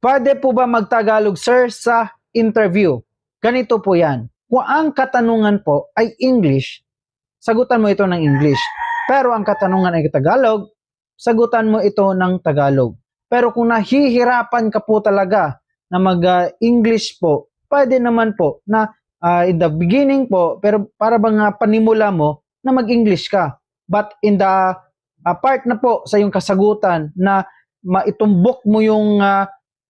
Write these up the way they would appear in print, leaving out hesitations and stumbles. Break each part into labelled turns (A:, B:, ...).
A: Pwede po ba magtagalog, sir, sa interview? Ganito po yan. Kung ang katanungan po ay English, sagutan mo ito ng English. Pero ang katanungan ay Tagalog, sagutan mo ito ng Tagalog. Pero kung nahihirapan ka po talaga na mag-English po, pwede naman po na in the beginning po, pero para bang panimula mo na mag-English ka. But in the part na po sa yung kasagutan na maitumbok mo yung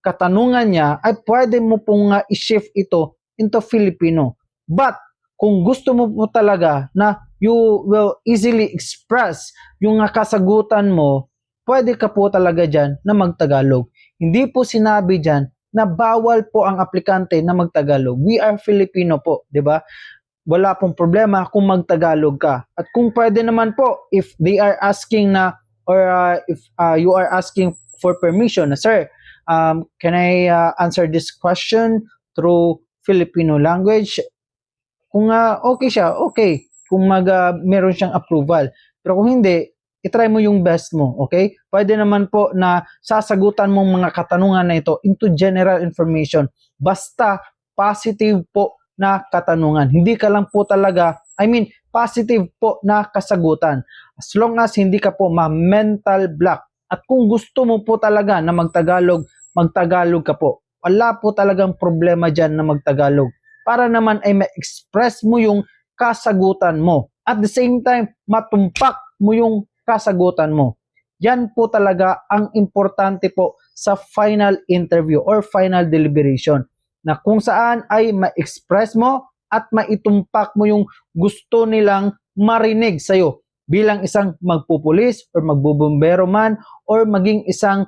A: katanungan niya, ay pwede mo pong i-shift ito into Filipino. But kung gusto mo po talaga na you will easily express yung kasagutan mo, pwede ka po talaga dyan na magtagalog. Hindi po sinabi dyan na bawal po ang aplikante na magtagalog. We are Filipino po, di ba? Wala pong problema kung magtagalog ka. At kung pwede naman po, if they are asking na, or if you are asking for permission, sir, can I answer this question through Filipino language? Kung okay siya, okay. Kung meron siyang approval. Pero kung hindi, itry mo yung best mo, okay? Pwede naman po na sasagutan mong mga katanungan na ito into general information. Basta positive po na katanungan. Hindi ka lang po talaga, positive po na kasagutan. As long as hindi ka po ma-mental block. At kung gusto mo po talaga na magtagalog, magtagalog ka po. Wala po talagang problema dyan na magtagalog. Para naman ay ma-express mo yung kasagutan mo. At the same time, matumpak mo yung kasagutan mo. Yan po talaga ang importante po sa final interview or final deliberation. Na kung saan ay ma-express mo at maitumpak mo yung gusto nilang marinig sa'yo bilang isang magpupulis or magbubumbero man or maging isang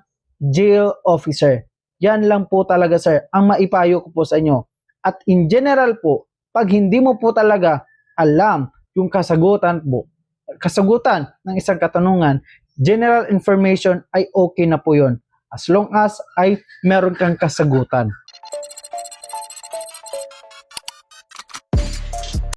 A: jail officer. Yan lang po talaga, sir, ang maipayo ko po sa inyo. At in general po, pag hindi mo po talaga alam yung kasagutan ng isang katanungan, general information ay okay na po yun. As long as ay meron kang kasagutan.